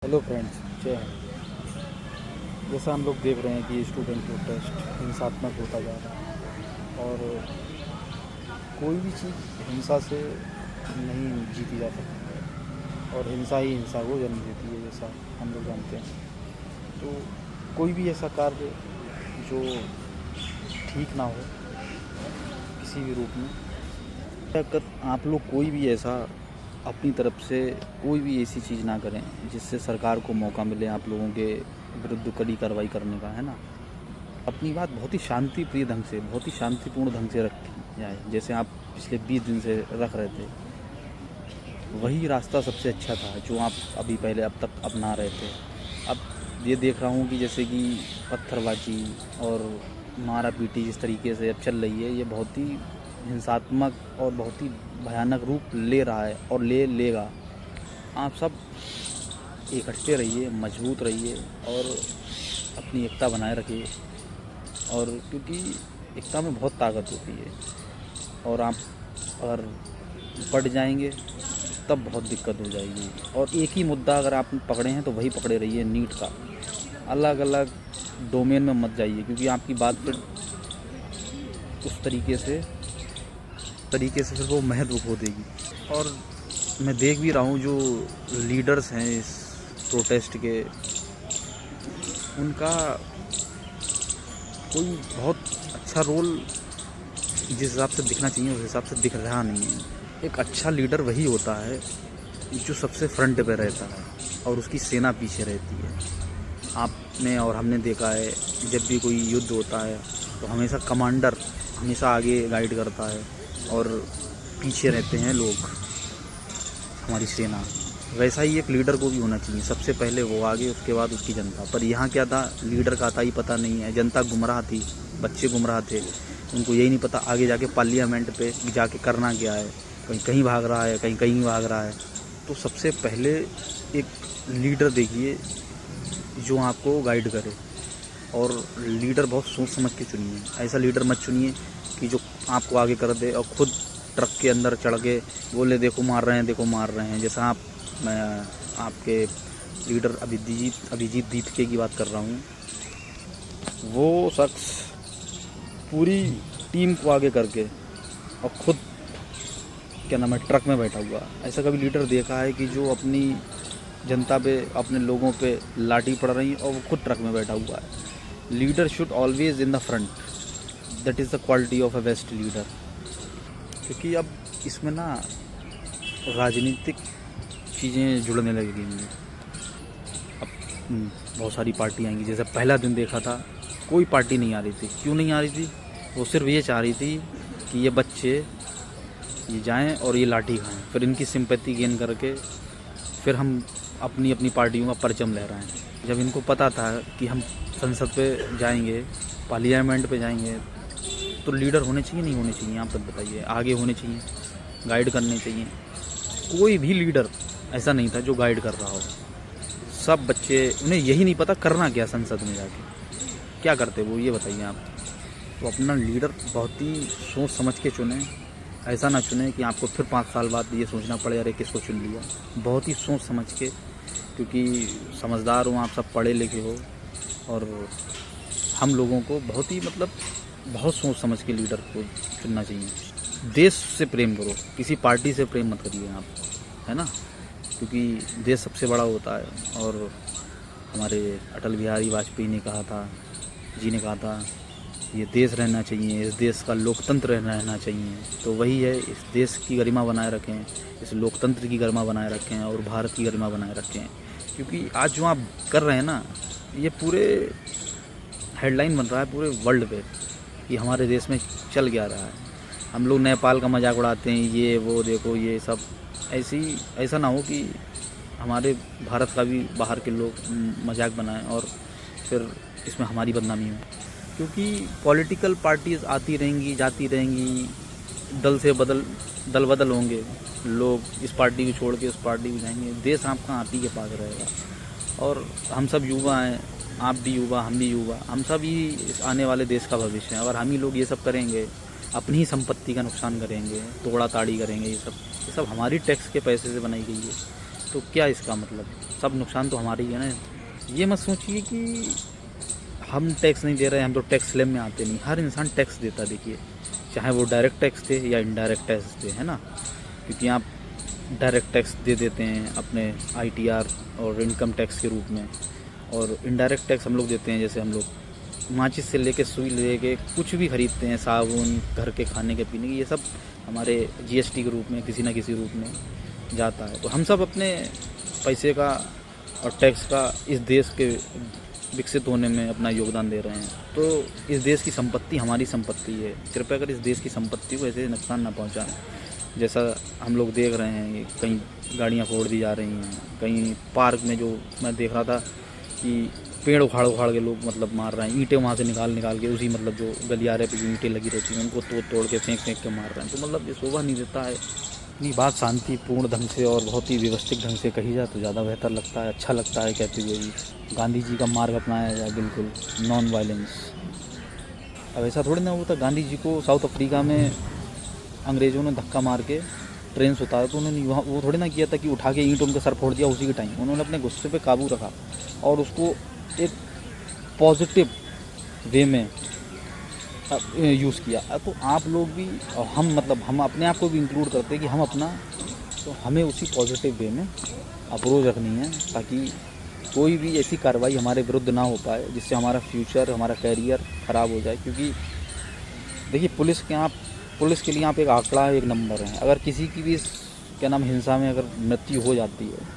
Hello friends, जय हिंद। जैसा हम लोग देख रहे हैं कि स्टूडेंट प्रोटेस्ट हिंसात्मक होता जा रहा है और कोई भी चीज़ हिंसा से नहीं जीती जा सकती है और हिंसा ही हिंसा को जन्म देती है, जैसा हम लोग जानते हैं। तो कोई भी ऐसा कार्य जो ठीक ना हो किसी भी रूप में, अगर आप लोग कोई भी ऐसा अपनी तरफ से कोई भी ऐसी चीज़ ना करें जिससे सरकार को मौका मिले आप लोगों के विरुद्ध कड़ी कार्रवाई करने का, है ना। अपनी बात बहुत ही शांतिप्रिय ढंग से, बहुत ही शांतिपूर्ण ढंग से रखी जाए, जैसे आप पिछले 20 दिन से रख रहे थे। वही रास्ता सबसे अच्छा था जो आप अभी पहले अब तक अपना रहे थे। अब ये देख रहा हूँ कि जैसे कि पत्थरबाजी और मारा पीटी जिस तरीके से अब चल रही है, ये बहुत ही हिंसात्मक और बहुत ही भयानक रूप ले रहा है और ले लेगा। आप सब इकट्ठे रहिए, मजबूत रहिए और अपनी एकता बनाए रखिए, और क्योंकि एकता में बहुत ताकत होती है। और आप अगर बढ़ जाएंगे तब बहुत दिक्कत हो जाएगी। और एक ही मुद्दा अगर आप पकड़े हैं तो वही पकड़े रहिए, नीट का। अलग अलग डोमेन में मत जाइए, क्योंकि आपकी बात फिर उस तरीके से फिर वो महत्व खो देगी। और मैं देख भी रहा हूँ जो लीडर्स हैं इस प्रोटेस्ट के, उनका कोई बहुत अच्छा रोल जिस हिसाब से दिखना चाहिए उस हिसाब से दिख रहा नहीं है। एक अच्छा लीडर वही होता है जो सबसे फ्रंट पे रहता है और उसकी सेना पीछे रहती है। आपने और हमने देखा है, जब भी कोई युद्ध होता है तो हमेशा कमांडर हमेशा आगे गाइड करता है और पीछे रहते हैं लोग, हमारी सेना। वैसा ही एक लीडर को भी होना चाहिए, सबसे पहले वो आगे, उसके बाद उसकी जनता। पर यहाँ क्या था, लीडर का था ही पता नहीं है, जनता गुमराह थी, बच्चे गुमराह थे। उनको यही नहीं पता आगे जाके पार्लियामेंट पे जाके करना क्या है, कहीं कहीं भाग रहा है, कहीं कहीं भाग रहा है। तो सबसे पहले एक लीडर देखिए जो आपको गाइड करे, और लीडर बहुत सोच समझ के चुनिए। ऐसा लीडर मत चुनिए कि जो आपको आगे कर दे और खुद ट्रक के अंदर चढ़ के बोले देखो मार रहे हैं, देखो मार रहे हैं। जैसा मैं आपके लीडर अभिजीत दीपके की बात कर रहा हूँ। वो शख्स पूरी टीम को आगे करके और खुद क्या नाम है ट्रक में बैठा हुआ। ऐसा कभी लीडर देखा है कि जो अपनी जनता पे, अपने लोगों पे लाठी पड़ रही है और वो खुद ट्रक में बैठा हुआ है। Leader should always in the front, that is the quality of a best leader. क्योंकि अब इसमें ना राजनीतिक चीज़ें जुड़ने लगेंगी। अब बहुत सारी पार्टी आएंगी। जैसे पहला दिन देखा था, कोई पार्टी नहीं आ रही थी। क्यों नहीं आ रही थी? वो सिर्फ ये चाह रही थी कि ये बच्चे ये जाएं और ये लाठी खाएं, फिर इनकी सिंपैथी गेन करके फिर हम अपनी अपनी पार्टियों का परचम लहराएं। जब इनको पता था कि हम संसद पे जाएंगे, पार्लियामेंट पे जाएंगे, तो लीडर होने चाहिए नहीं होने चाहिए? आप तब बताइए। आगे होने चाहिए, गाइड करने चाहिए। कोई भी लीडर ऐसा नहीं था जो गाइड कर रहा हो। सब बच्चे, उन्हें यही नहीं पता करना क्या संसद में जाके, क्या करते वो, ये बताइए आप। तो अपना लीडर बहुत ही सोच समझ के चुने। ऐसा ना चुने कि आपको फिर 5 साल बाद ये सोचना पड़े अरे किसको चुन लिया। बहुत ही सोच समझ के, क्योंकि समझदार हो आप, सब पढ़े लिखे हो, और हम लोगों को बहुत ही बहुत सोच समझ के लीडर को चुनना चाहिए। देश से प्रेम करो, किसी पार्टी से प्रेम मत करिए आप, है ना। क्योंकि देश सबसे बड़ा होता है। और हमारे अटल बिहारी वाजपेयी ने कहा था, जी ने कहा था, ये देश रहना चाहिए, इस देश का लोकतंत्र रहना चाहिए। तो वही है, इस देश की गरिमा बनाए रखें, इस लोकतंत्र की गरिमा बनाए रखें और भारत की गरिमा बनाए रखें। क्योंकि आज जो आप कर रहे हैं ना, ये पूरे हेडलाइन बन रहा है पूरे वर्ल्ड पे कि हमारे देश में चल क्या रहा है। हम लोग नेपाल का मजाक उड़ाते हैं, ये वो देखो ये सब। ऐसा ना हो कि हमारे भारत का भी बाहर के लोग मजाक बनाएं और फिर इसमें हमारी बदनामी हो। क्योंकि पॉलिटिकल पार्टीज आती रहेंगी, जाती रहेंगी, दल बदल होंगे लोग, इस पार्टी को छोड़ के उस पार्टी को जाएंगे। देश आपका आप ही के पास रहेगा। और हम सब युवा हैं, आप भी युवा, हम भी युवा, हम सब ही इस आने वाले देश का भविष्य है। अगर हम ही लोग ये सब करेंगे, अपनी ही संपत्ति का नुकसान करेंगे, तोड़ा ताड़ी करेंगे, ये सब हमारी टैक्स के पैसे से बनाई गई है। तो क्या इसका मतलब, सब नुकसान तो हमारी ही है ना। ये मत सोचिए कि हम टैक्स नहीं दे रहे हैं, हम तो टैक्स स्लैब में आते नहीं। हर इंसान टैक्स देता, देखिए, चाहे वो डायरेक्ट टैक्स दे या इनडायरेक्ट टैक्स दे, है ना। क्योंकि आप डायरेक्ट टैक्स दे देते हैं अपने आईटीआर और इनकम टैक्स के रूप में, और इनडायरेक्ट टैक्स हम लोग देते हैं, जैसे हम लोग माचिस से लेके सुई लेके कुछ भी खरीदते हैं, साबुन, घर के खाने के पीने के, ये सब हमारे जीएसटी के रूप में किसी ना किसी रूप में जाता है। तो हम सब अपने पैसे का और टैक्स का इस देश के विकसित होने में अपना योगदान दे रहे हैं। तो इस देश की संपत्ति हमारी संपत्ति है, कृपया कर इस देश की संपत्ति को ऐसे नुकसान ना पहुंचाएं। जैसा हम लोग देख रहे हैं, कहीं गाड़ियां फोड़ दी जा रही हैं, कहीं पार्क में जो मैं देख रहा था कि पेड़ उखाड़ उखाड़ के लोग मतलब मार रहे हैं, ईंटें वहाँ से निकाल के उसी मतलब जो गलियारे पे जो ईंटें लगी रहती हैं उनको तोड़ के फेंक के मार रहे हैं। तो मतलब ये शोभा नहीं देता है। अपनी बात शांतिपूर्ण ढंग से और बहुत ही व्यवस्थित ढंग से कही जाए तो ज़्यादा बेहतर लगता है, अच्छा लगता है कहते हुए भी। गांधी जी का मार्ग अपनाया जाए, बिल्कुल नॉन वायलेंस। अब ऐसा थोड़ी ना होता, गांधी जी को साउथ अफ्रीका में अंग्रेज़ों ने धक्का मार के ट्रेन से उतारा तो उन्होंने वहाँ वो थोड़ी ना किया था कि उठा के ईंट उनका सर फोड़ दिया उसी के टाइम। उन्होंने अपने गुस्से पे काबू रखा और उसको एक पॉजिटिव वे में यूज़ किया। तो आप लोग भी और हम मतलब हम अपने आप को भी इंक्लूड करते हैं कि हम अपना, तो हमें उसी पॉजिटिव वे में अप्रोच रखनी है, ताकि कोई भी ऐसी कार्रवाई हमारे विरुद्ध ना हो पाए जिससे हमारा फ्यूचर, हमारा कैरियर ख़राब हो जाए। क्योंकि देखिए, पुलिस के लिए आप एक आंकड़ा है, एक नंबर है। अगर किसी की भी क्या नाम हिंसा में अगर मृत्यु हो जाती है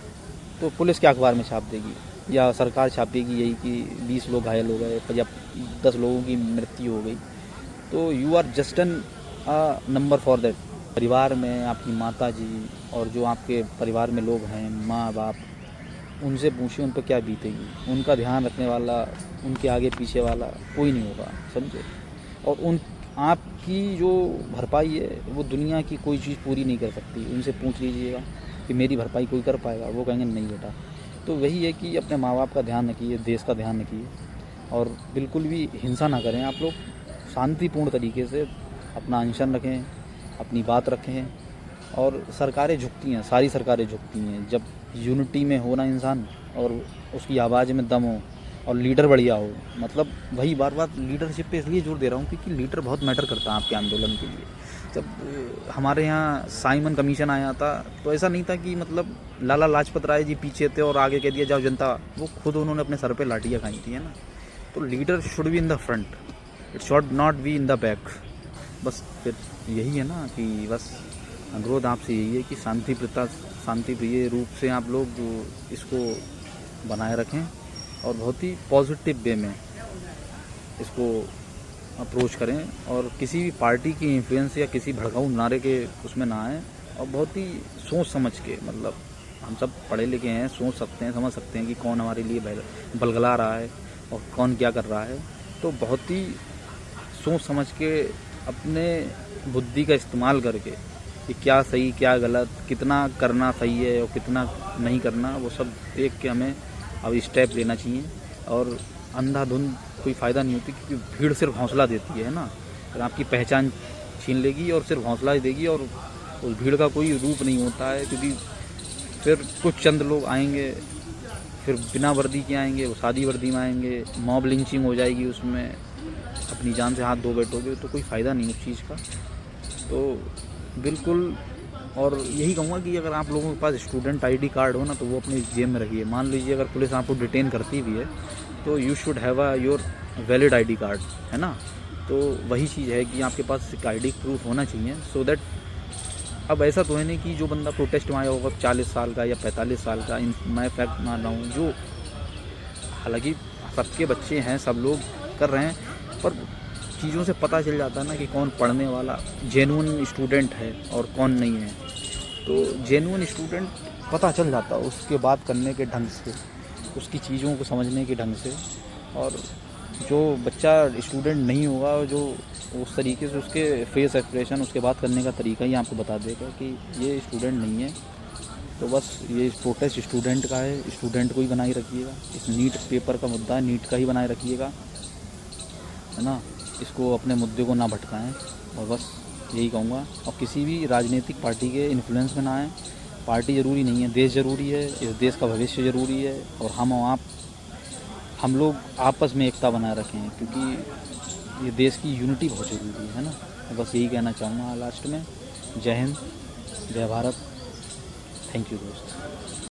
तो पुलिस क्या अखबार में छाप देगी या सरकार छापेगी यही कि 20 लोग घायल हो गए या 10 लोगों की मृत्यु हो गई। तो you are just an number for that. परिवार में आपकी माता जी और जो आपके परिवार में लोग हैं, माँ बाप, उनसे पूछिए उन पर क्या बीतेगी। उनका ध्यान रखने वाला, उनके आगे पीछे वाला कोई नहीं होगा, समझे। और उन आपकी जो भरपाई है वो दुनिया की कोई चीज़ पूरी नहीं कर सकती। उनसे पूछ लीजिएगा कि मेरी भरपाई कोई कर पाएगा, वो कहेंगे नहीं बेटा। तो वही है कि अपने माँ बाप का ध्यान रखिए, देश का ध्यान रखिए और बिल्कुल भी हिंसा ना करें। आप लोग शांतिपूर्ण तरीके से अपना अनशन रखें, अपनी बात रखें। और सरकारें झुकती हैं, सारी सरकारें झुकती हैं जब यूनिटी में हो ना इंसान और उसकी आवाज़ में दम हो और लीडर बढ़िया हो। मतलब वही बार बार लीडरशिप पे इसलिए जोर दे रहा हूँ क्योंकि लीडर बहुत मैटर करता है आपके आंदोलन के लिए। जब हमारे यहाँ साइमन कमीशन आया था तो ऐसा नहीं था कि मतलब लाला लाजपत राय जी पीछे थे और आगे कह दिया जाओ जनता, वो खुद उन्होंने अपने सर पे लाठियाँ खाई थी, है ना। तो leader should be in the front, it should not be in the back. बस फिर यही है ना कि बस अनुरोध आपसे यही है कि शांतिप्रिय रूप से आप लोग इसको बनाए रखें और बहुत ही पॉजिटिव वे में इसको अप्रोच करें और किसी भी पार्टी की इन्फ्लुएंस या किसी भड़काऊ नारे के उसमें ना आए। और बहुत ही सोच समझ के, मतलब हम सब पढ़े लिखे हैं, सोच सकते हैं, समझ सकते हैं कि कौन हमारे लिए बलगला रहा है और कौन क्या कर रहा है। तो बहुत ही सोच समझ के अपने बुद्धि का इस्तेमाल करके कि क्या सही क्या गलत, कितना करना सही है और कितना नहीं करना, वो सब देख के हमें अब स्टेप लेना चाहिए। और अंधाधुंध कोई फ़ायदा नहीं होती क्योंकि भीड़ सिर्फ हौसला देती है ना। अगर आपकी पहचान छीन लेगी और सिर्फ हौसला ही देगी और उस भीड़ का कोई रूप नहीं होता है। क्योंकि फिर कुछ चंद लोग आएंगे, फिर बिना वर्दी के आएंगे, वो सादी वर्दी में आएंगे, मॉब लिंचिंग हो जाएगी, उसमें अपनी जान से हाथ धो बैठोगे तो कोई फ़ायदा नहीं उस चीज़ का। तो बिल्कुल, और यही कहूँगा कि अगर आप लोगों के पास स्टूडेंट आईडी कार्ड हो ना तो वो अपने जेब में रखिए। मान लीजिए अगर पुलिस आपको डिटेन करती भी है तो you should have your valid ID card, है ना। तो वही चीज़ है कि आपके पास एक आईडी प्रूफ होना चाहिए सो दैट, अब ऐसा तो है नहीं कि जो बंदा प्रोटेस्ट में आया होगा 40 साल का या 45 साल का, मैं फैक्ट मान रहा हूँ, जो हालांकि सबके बच्चे हैं, सब लोग कर रहे हैं, पर चीज़ों से पता चल जाता है ना कि कौन पढ़ने वाला जेन्युइन स्टूडेंट है और कौन नहीं है। तो जेन्युइन स्टूडेंट पता चल जाता है उसके बात करने के ढंग से, उसकी चीज़ों को समझने के ढंग से। और जो बच्चा स्टूडेंट नहीं होगा, जो उस तरीके से उसके फेस एक्सप्रेशन, उसके बात करने का तरीका ही आपको बता देगा कि ये स्टूडेंट नहीं है। तो बस ये प्रोटेस्ट स्टूडेंट का है, स्टूडेंट को ही बनाए रखिएगा। इस नीट पेपर का मुद्दा है, नीट का ही बनाए रखिएगा, है ना। इसको अपने मुद्दे को ना भटकाएं और बस यही कहूँगा। और किसी भी राजनीतिक पार्टी के इन्फ्लुएंस में ना आएँ, पार्टी ज़रूरी नहीं है, देश ज़रूरी है, इस देश का भविष्य ज़रूरी है, और हम लोग आपस में एकता बनाए रखें, क्योंकि ये देश की यूनिटी बहुत ज़रूरी है ना। तो बस यही कहना चाहूँगा लास्ट में। जय हिंद, जय भारत। थैंक यू दोस्त।